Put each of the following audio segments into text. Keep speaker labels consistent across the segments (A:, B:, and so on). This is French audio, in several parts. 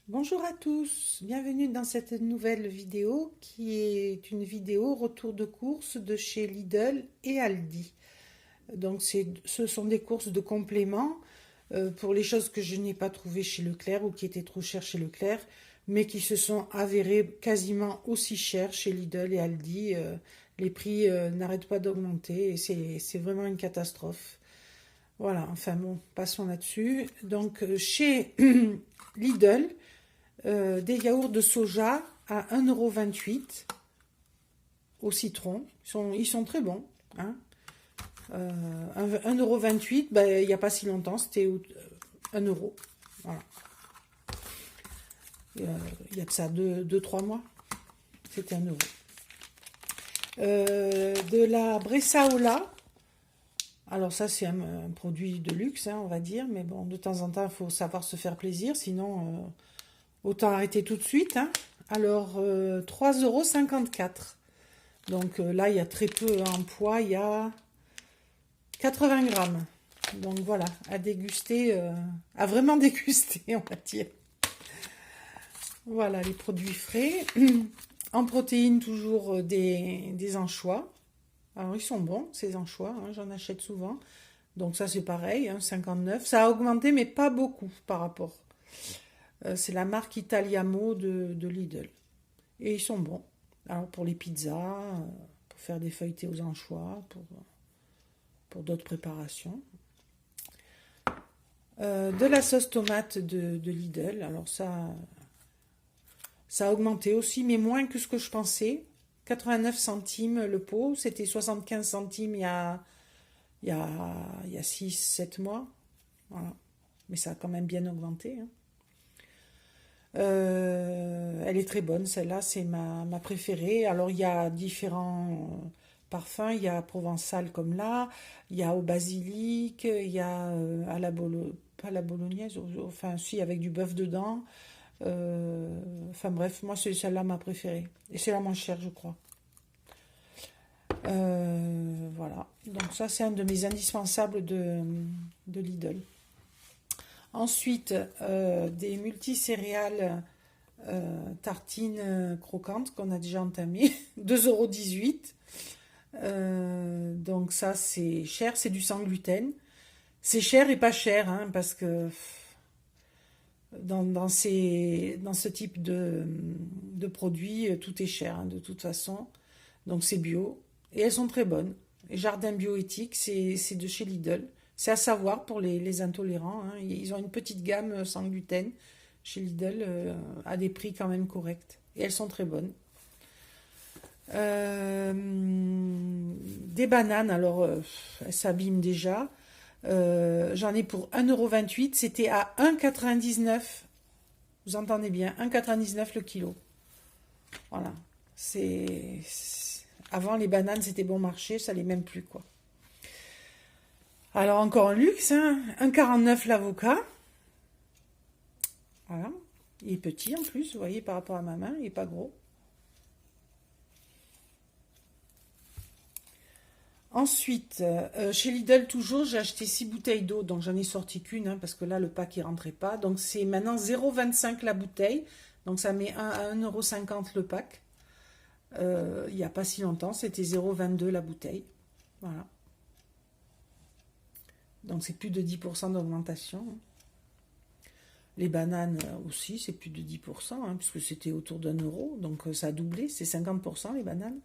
A: Bonjour à tous, bienvenue dans cette nouvelle vidéo qui est une vidéo retour de courses de chez Lidl et Aldi. Donc ce sont des courses de complément pour les choses que je n'ai pas trouvées chez Leclerc ou qui étaient trop chères chez Leclerc, mais qui se sont avérées quasiment aussi chères chez Lidl et Aldi. Les prix n'arrêtent pas d'augmenter et c'est vraiment une catastrophe. Voilà, enfin bon, passons là-dessus. Donc chez Lidl, des yaourts de soja à 1,28 € au citron. Ils sont très bons. Hein. 1,28 €, ben, il n'y a pas si longtemps, c'était 1 €. Voilà. Il y a de ça 2-3 mois. C'était 1 €. De la Bressaola. Alors ça, c'est un produit de luxe, hein, on va dire. Mais bon, de temps en temps, il faut savoir se faire plaisir. Sinon... autant arrêter tout de suite. Hein. Alors, 3,54 €. Donc là, il y a très peu en poids. Il y a 80 grammes. Donc voilà, à déguster, à vraiment déguster, on va dire. Voilà, les produits frais. En protéines, toujours des anchois. Alors, ils sont bons, ces anchois. Hein, j'en achète souvent. Donc ça, c'est pareil, hein, 59. Ça a augmenté, mais pas beaucoup par rapport. C'est la marque Italiamo de Lidl. Et ils sont bons. Alors pour les pizzas, pour faire des feuilletés aux anchois, pour d'autres préparations. De la sauce tomate de Lidl. Alors ça a augmenté aussi, mais moins que ce que je pensais. 89 centimes le pot. C'était 75 centimes il y a 6-7 mois. Voilà. Mais ça a quand même bien augmenté. Hein. Elle est très bonne, celle-là, c'est ma préférée. Alors, il y a différents parfums. Il y a provençal comme là, il y a au basilic, il y a à la pas la bolognaise, enfin, si, avec du bœuf dedans. Enfin, bref, moi, c'est celle-là ma préférée. Et c'est la moins chère, je crois. Voilà. Donc, ça, c'est un de mes indispensables de Lidl. Ensuite, des multicéréales tartines croquantes qu'on a déjà entamées, 2,18 €. Donc ça, c'est cher, c'est du sans gluten. C'est cher et pas cher, hein, parce que dans ce type de produits, tout est cher, hein, de toute façon. Donc c'est bio. Et elles sont très bonnes. Et Jardin Bioéthique, c'est de chez Lidl. C'est à savoir pour les intolérants. Hein. Ils ont une petite gamme sans gluten chez Lidl à des prix quand même corrects. Et elles sont très bonnes. Des bananes, alors elles s'abîment déjà. J'en ai pour 1,28 €. C'était à 1,99 €. Vous entendez bien, 1,99 € le kilo. Voilà. Avant, les bananes, c'était bon marché, ça l'est même plus, quoi. Alors, encore un luxe, hein, 1,49 € l'avocat. Voilà. Il est petit en plus, vous voyez, par rapport à ma main, il n'est pas gros. Ensuite, chez Lidl, toujours, j'ai acheté 6 bouteilles d'eau, donc j'en ai sorti qu'une, hein, parce que là, le pack, il rentrait pas. Donc, c'est maintenant 0,25 € la bouteille. Donc, ça met à 1,50 € le pack. Il n'y a pas si longtemps, c'était 0,22 € la bouteille. Voilà. Donc c'est plus de 10% d'augmentation. Les bananes aussi, c'est plus de 10%, hein, puisque c'était autour d'1 €. Donc ça a doublé, c'est 50% les bananes.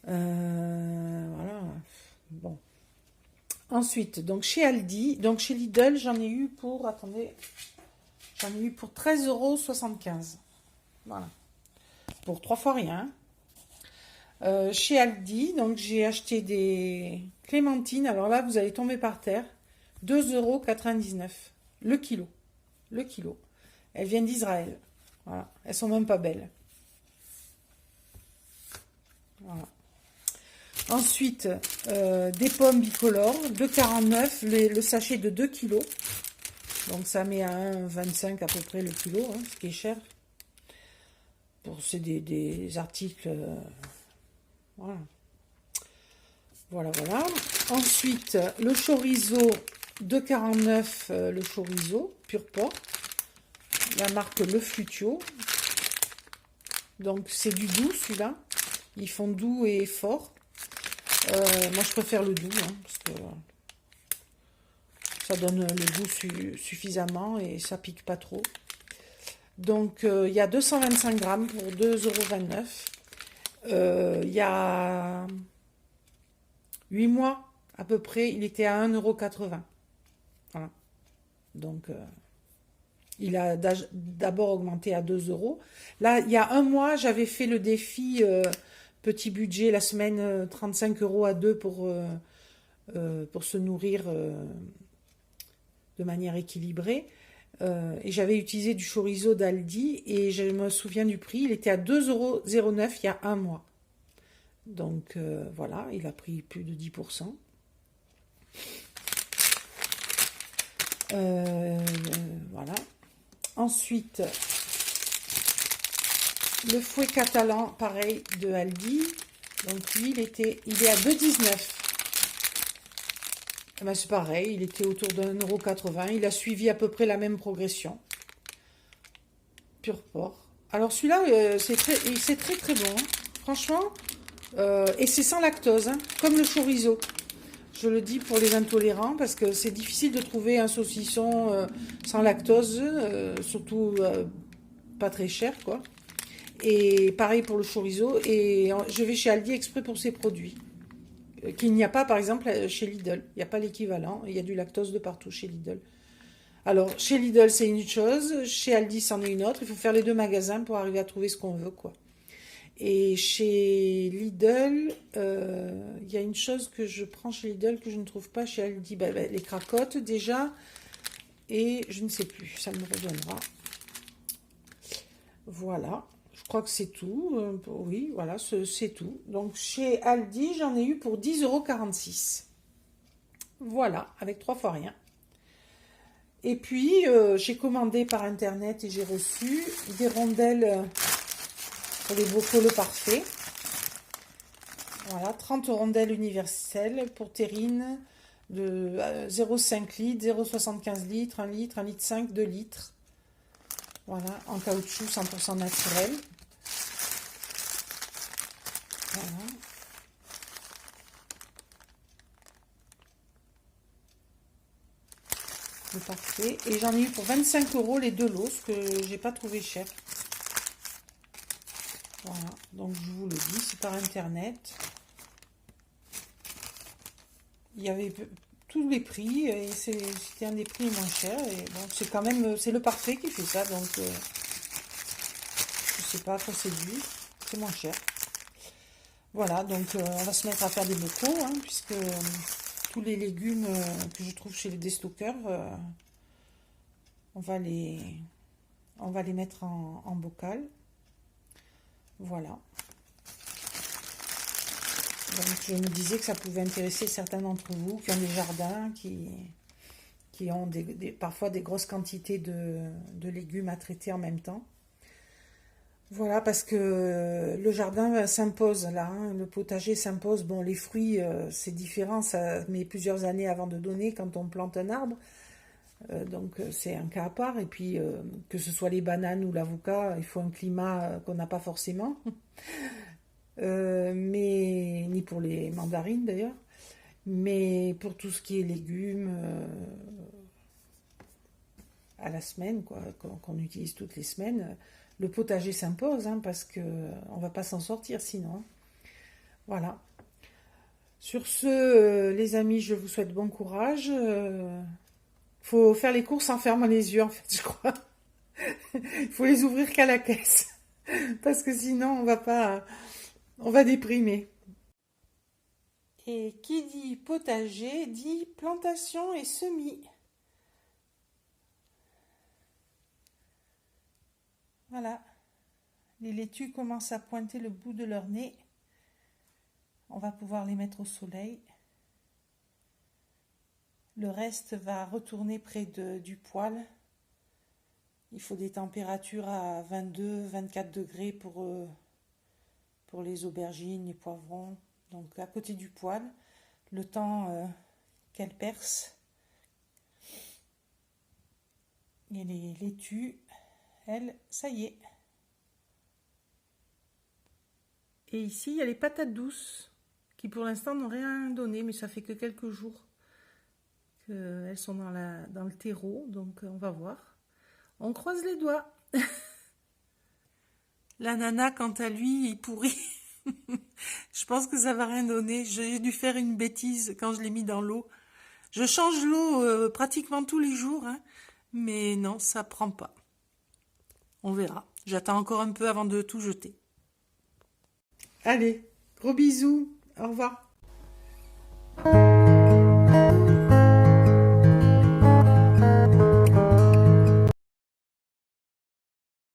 A: Voilà. Bon. Ensuite, donc chez Aldi, donc chez Lidl, j'en ai eu pour, attendez, j'en ai eu pour 13,75 €. Voilà. Pour 3 fois rien. Chez Aldi, donc j'ai acheté des clémentines. Alors là, vous allez tomber par terre. 2,99 € le kilo. Le kilo. Elles viennent d'Israël. Voilà. Elles sont même pas belles. Voilà. Ensuite, des pommes bicolores. 2,49 € le sachet de 2 kilos. Donc ça met à 1,25 € à peu près le kilo, hein, ce qui est cher. c'est des articles, voilà. Voilà, voilà. Ensuite, le chorizo 2,49, le chorizo, pur porc. La marque Le Flutio. Donc, c'est du doux, celui-là. Ils font doux et fort. Moi, je préfère le doux, hein, parce que ça donne le goût suffisamment et ça pique pas trop. Donc, il y a 225 grammes pour 2,29 €. Il y a 8 mois, à peu près, il était à 1,80 €. Voilà. Donc, il a d'abord augmenté à 2 €. Là, il y a un mois, j'avais fait le défi petit budget, la semaine 35 € à deux pour se nourrir de manière équilibrée. Et j'avais utilisé du chorizo d'Aldi et je me souviens du prix, il était à 2,09 € il y a un mois. Donc voilà, il a pris plus de 10%. Voilà. Ensuite, le fouet catalan, pareil, de Aldi. Donc lui, il est à 2,19 €. Ben, c'est pareil, il était autour de 1,80 €. Il a suivi à peu près la même progression. Pur porc. Alors celui-là, c'est très très bon. Hein. Franchement, et c'est sans lactose, hein, comme le chorizo. Je le dis pour les intolérants parce que c'est difficile de trouver un saucisson sans lactose, surtout pas très cher, quoi. Et pareil pour le chorizo. Et je vais chez Aldi exprès pour ces produits. Qu'il n'y a pas, par exemple, chez Lidl. Il n'y a pas l'équivalent. Il y a du lactose de partout chez Lidl. Alors, chez Lidl, c'est une chose. Chez Aldi, c'en est une autre. Il faut faire les deux magasins pour arriver à trouver ce qu'on veut, quoi. Et chez Lidl, il y a une chose que je prends chez Lidl que je ne trouve pas chez Aldi. Les cracottes, déjà. Et je ne sais plus. Ça me reviendra. Voilà. Je crois que c'est tout. Oui, voilà, c'est tout. Donc, chez Aldi, j'en ai eu pour 10,46 €. Voilà, avec 3 fois rien. Et puis, j'ai commandé par Internet et j'ai reçu des rondelles pour les bocaux le parfait. Voilà, 30 rondelles universelles pour terrine de 0,5 litres, 0,75 litres, 1 litre, 1,5 litre, 2 litres. Voilà, en caoutchouc 100% naturel. Voilà. Le parfait. Et j'en ai eu pour 25 € les deux lots, ce que j'ai pas trouvé cher. Voilà, donc je vous le dis, c'est par Internet. Il y avait tous les prix et c'était un des prix les moins chers. Et donc c'est quand même, c'est le parfait qui fait ça, donc je sais pas à quoi c'est dû, c'est moins cher. Voilà, donc on va se mettre à faire des bocaux, hein, puisque tous les légumes que je trouve chez les déstockeurs, on va les mettre en bocal. Voilà. Donc je me disais que ça pouvait intéresser certains d'entre vous qui ont des jardins, qui ont parfois des grosses quantités de légumes à traiter en même temps. Voilà, parce que le jardin s'impose là, hein, le potager s'impose. Bon, les fruits, c'est différent, ça met plusieurs années avant de donner quand on plante un arbre. Donc c'est un cas à part. Et puis, que ce soit les bananes ou l'avocat, il faut un climat qu'on n'a pas forcément. Mais ni pour les mandarines d'ailleurs. Mais pour tout ce qui est légumes à la semaine, quoi, qu'on utilise toutes les semaines, le potager s'impose, hein, parce que on va pas s'en sortir sinon. Voilà. Sur ce, les amis, je vous souhaite bon courage. Faut faire les courses en fermant les yeux, en fait, je crois. Il faut les ouvrir qu'à la caisse, parce que sinon on va déprimer. Et qui dit potager dit plantation et semis. Voilà. Les laitues commencent à pointer le bout de leur nez. On va pouvoir les mettre au soleil. Le reste va retourner près du poêle Il faut des températures à 22-24 degrés pour les aubergines, les poivrons. Donc à côté du poêle, le temps qu'elles percent. Et les laitues, elles, ça y est. Et ici, il y a les patates douces, qui pour l'instant n'ont rien donné, mais ça fait que quelques jours qu'elles sont dans le terreau, donc on va voir. On croise les doigts. L'ananas, quant à lui, il pourrit. Je pense que ça va rien donner. J'ai dû faire une bêtise quand je l'ai mis dans l'eau. Je change l'eau pratiquement tous les jours, hein, mais non, ça prend pas. On verra. J'attends encore un peu avant de tout jeter. Allez, gros bisous. Au revoir.